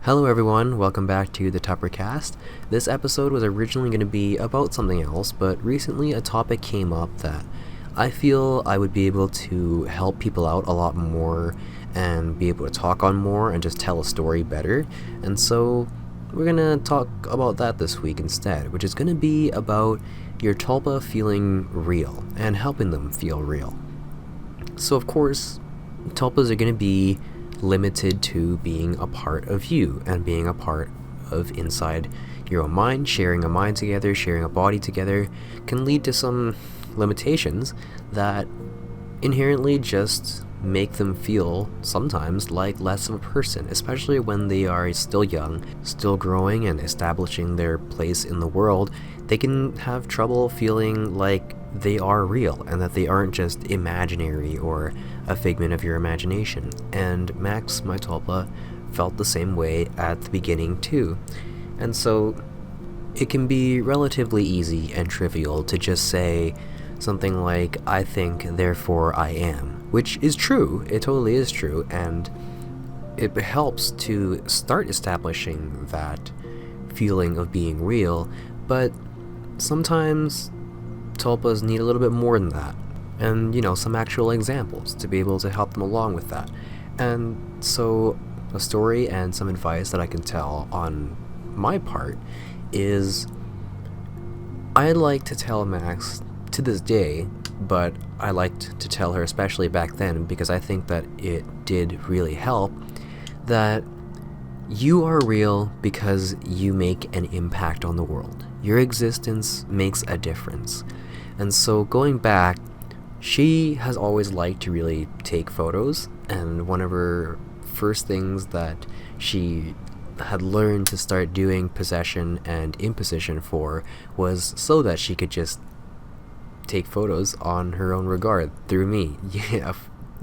Hello everyone, welcome back to the Tulpa cast. This episode was originally going to be about something else, but recently a topic came up that I feel I would be able to help people out a lot more and be able to talk on more and just tell a story better. And so we're going to talk about that this week instead, which is going to be about your Tulpa feeling real and helping them feel real. So of course, Tulpas are going to be limited to being a part of you and being a part of inside your own mind. Sharing a mind together, sharing a body together can lead to some limitations that inherently just make them feel sometimes like less of a person, especially when they are still young, still growing and establishing their place in the world. They can have trouble feeling like they are real and that they aren't just imaginary or a figment of your imagination. And Max, my Tulpa, felt the same way at the beginning too. And so it can be relatively easy and trivial to just say something like, I think, therefore I am, which is true. It totally is true, and it helps to start establishing that feeling of being real, but sometimes Tulpas need a little bit more than that, and some actual examples to be able to help them along with that. And so a story and some advice that I can tell on my part is I like to tell Max to this day, but I liked to tell her especially back then because I think that it did really help, that you are real because you make an impact on the world. Your existence makes a difference. And so going back, she has always liked to really take photos, and one of her first things that she had learned to start doing possession and imposition for was so that she could just take photos on her own regard through me,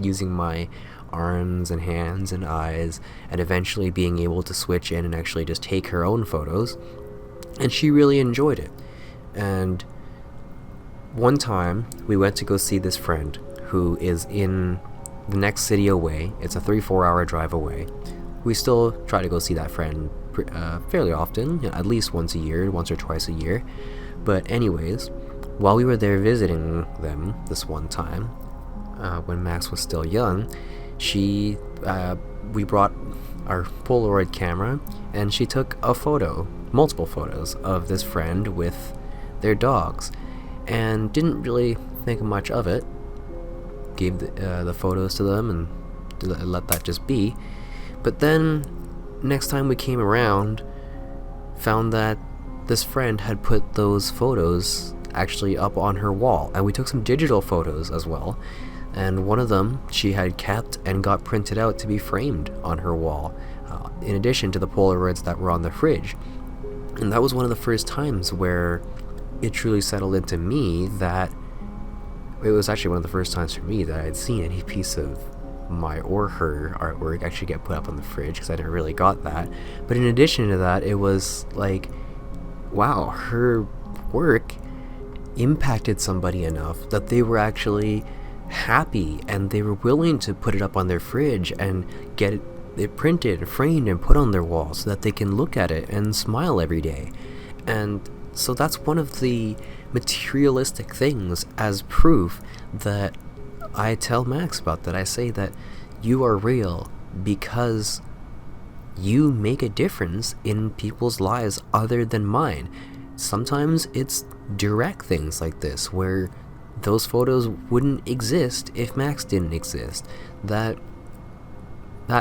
using my arms and hands and eyes, and eventually being able to switch in and actually just take her own photos. And she really enjoyed it. And one time we went to go see this friend who is in the next city away. It's a 3-4 hour drive away. We still try to go see that friend fairly often, at least once or twice a year. But anyways, while we were there visiting them this one time, when Max was still young, we brought our Polaroid camera, and she took multiple photos of this friend with their dogs, and didn't really think much of it. Gave the photos to them and let that just be. But then, next time we came around, found that this friend had put those photos actually up on her wall, and we took some digital photos as well, and one of them she had kept and got printed out to be framed on her wall, in addition to the Polaroids that were on the fridge. And that was one of the first times where it truly settled into me that it was actually one of the first times for me that I'd seen any piece of my or her artwork actually get put up on the fridge, because I never really got that. But in addition to that, it was like, wow, her work impacted somebody enough that they were actually happy and they were willing to put it up on their fridge and get it printed, framed, and put on their wall so that they can look at it and smile every day. And so that's one of the materialistic things as proof that I tell Max about, that I say that you are real because you make a difference in people's lives other than mine. Sometimes it's direct things like this, where those photos wouldn't exist if Max didn't exist. That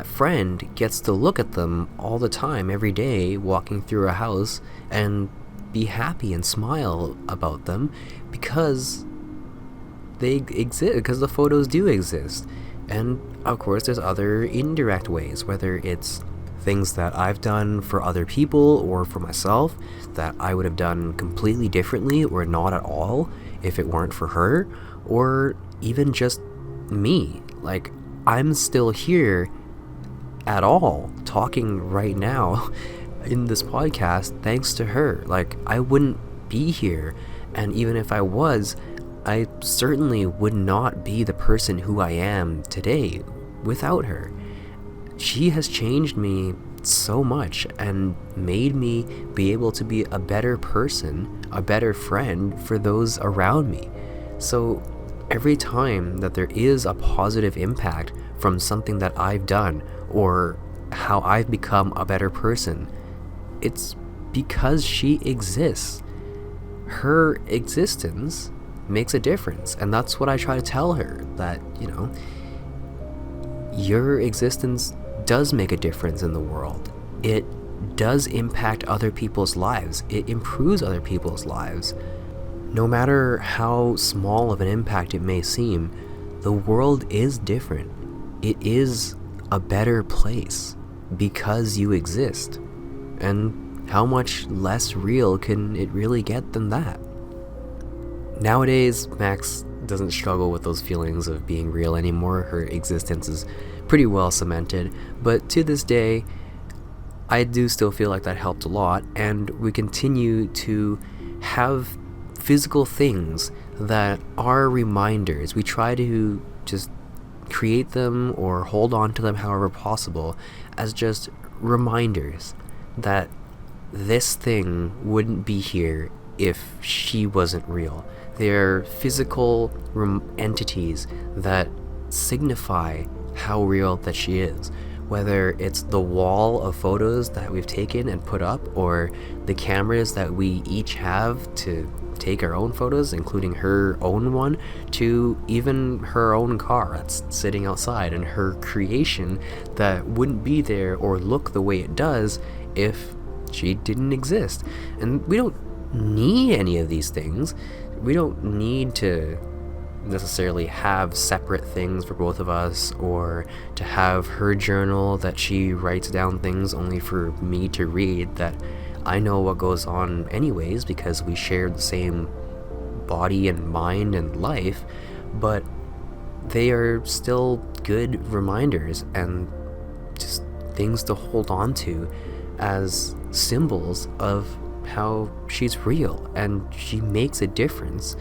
friend gets to look at them all the time, every day, walking through a house, and be happy and smile about them because they exist, because the photos do exist. And of course there's other indirect ways, whether it's things that I've done for other people or for myself that I would have done completely differently or not at all if it weren't for her, or even just me. Like, I'm still here at all talking right now in this podcast thanks to her. Like, I wouldn't be here, and even if I was, I certainly would not be the person who I am today without her. She has changed me so much and made me be able to be a better person, a better friend for those around me. So every time that there is a positive impact from something that I've done or how I've become a better person, it's because she exists. Her existence makes a difference, and that's what I try to tell her, that, your existence does make a difference in the world. It does impact other people's lives. It improves other people's lives. No matter how small of an impact it may seem, the world is different. It is a better place because you exist. And how much less real can it really get than that? Nowadays, Max doesn't struggle with those feelings of being real anymore. Her existence is pretty well cemented, but to this day, I do still feel like that helped a lot, and we continue to have physical things that are reminders. We try to just create them or hold on to them however possible as just reminders that this thing wouldn't be here if she wasn't real. They're physical entities that signify how real that she is. Whether it's the wall of photos that we've taken and put up, or the cameras that we each have to take our own photos, including her own one, to even her own car that's sitting outside, and her creation that wouldn't be there or look the way it does if she didn't exist. And we don't need any of these things. We don't need to necessarily have separate things for both of us, or to have her journal that she writes down things only for me to read, that I know what goes on anyways because we share the same body and mind and life, but they are still good reminders and just things to hold on to as symbols of how she's real and she makes a difference.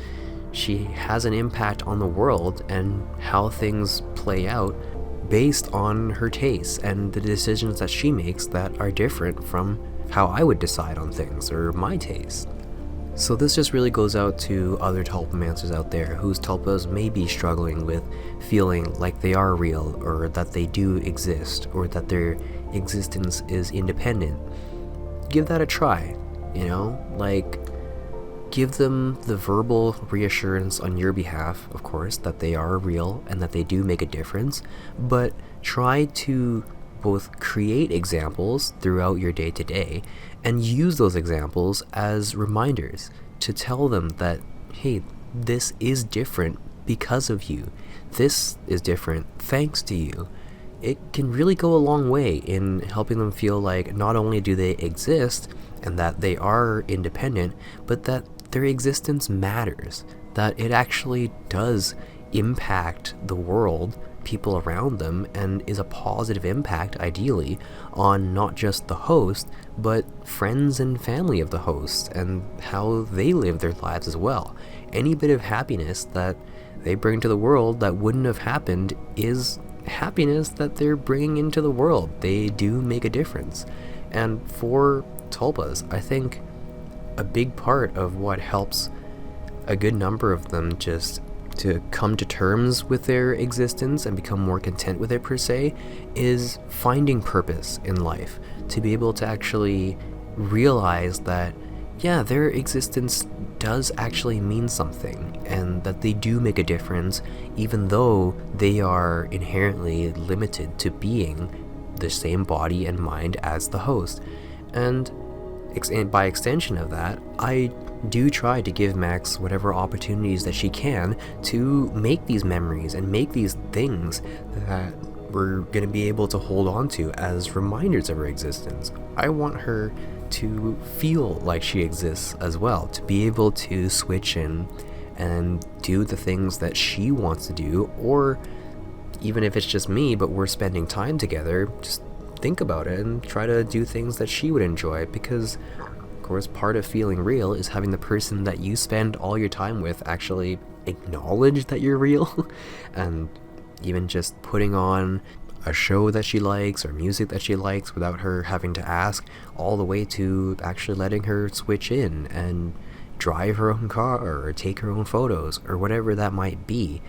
She has an impact on the world and how things play out based on her tastes and the decisions that she makes that are different from how I would decide on things or my taste. So this just really goes out to other tulpamancers out there whose tulpas may be struggling with feeling like they are real, or that they do exist, or that their existence is independent. Give that a try, give them the verbal reassurance on your behalf, of course, that they are real and that they do make a difference, but try to both create examples throughout your day-to-day and use those examples as reminders to tell them that, hey, this is different because of you. This is different thanks to you. It can really go a long way in helping them feel like not only do they exist and that they are independent, but that their existence matters, that it actually does impact the world, people around them, and is a positive impact, ideally, on not just the host, but friends and family of the host, and how they live their lives as well. Any bit of happiness that they bring to the world that wouldn't have happened is happiness that they're bringing into the world. They do make a difference. And for tulpas, I think a big part of what helps a good number of them just to come to terms with their existence and become more content with it, per se, is finding purpose in life. To be able to actually realize that, yeah, their existence does actually mean something, and that they do make a difference, even though they are inherently limited to being the same body and mind as the host. And by extension of that, I do try to give Max whatever opportunities that she can to make these memories and make these things that we're going to be able to hold on to as reminders of her existence. I want her to feel like she exists as well, to be able to switch in and do the things that she wants to do, or even if it's just me but we're spending time together, just think about it and try to do things that she would enjoy, because of course part of feeling real is having the person that you spend all your time with actually acknowledge that you're real and even just putting on a show that she likes or music that she likes without her having to ask, all the way to actually letting her switch in and drive her own car or take her own photos or whatever that might be,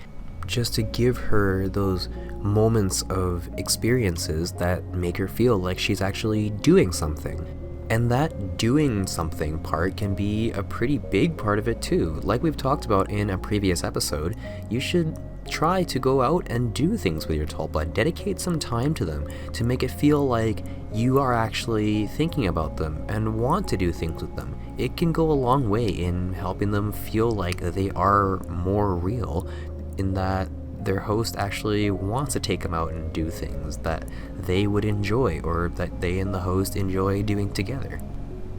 just to give her those moments of experiences that make her feel like she's actually doing something. And that doing something part can be a pretty big part of it too. Like we've talked about in a previous episode, you should try to go out and do things with your tulpa. Dedicate some time to them to make it feel like you are actually thinking about them and want to do things with them. It can go a long way in helping them feel like they are more real, in that their host actually wants to take them out and do things that they would enjoy or that they and the host enjoy doing together.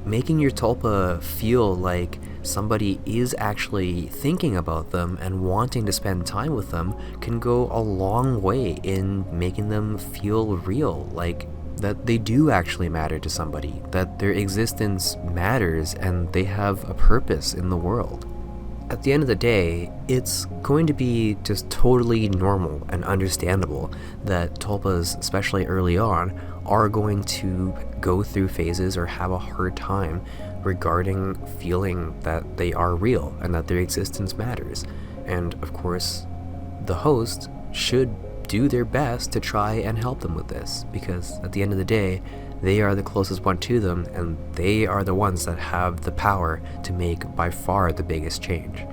Making your tulpa feel like somebody is actually thinking about them and wanting to spend time with them can go a long way in making them feel real, like that they do actually matter to somebody, that their existence matters and they have a purpose in the world. At the end of the day, it's going to be just totally normal and understandable that tulpas, especially early on, are going to go through phases or have a hard time regarding feeling that they are real and that their existence matters. And of course, the host should do their best to try and help them with this, because at the end of the day, they are the closest one to them, and they are the ones that have the power to make by far the biggest change.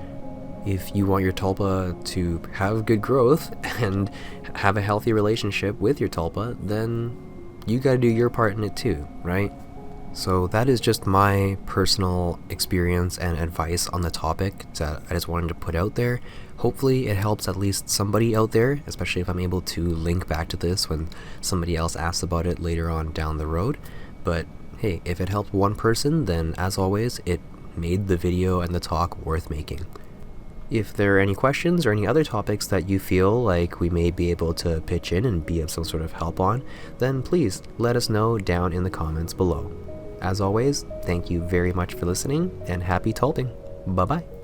If you want your tulpa to have good growth and have a healthy relationship with your tulpa, then you gotta do your part in it too, right? So that is just my personal experience and advice on the topic that I just wanted to put out there. Hopefully it helps at least somebody out there, especially if I'm able to link back to this when somebody else asks about it later on down the road. But hey, if it helped one person, then as always, it made the video and the talk worth making. If there are any questions or any other topics that you feel like we may be able to pitch in and be of some sort of help on, then please let us know down in the comments below. As always, thank you very much for listening, and happy tulping. Bye-bye.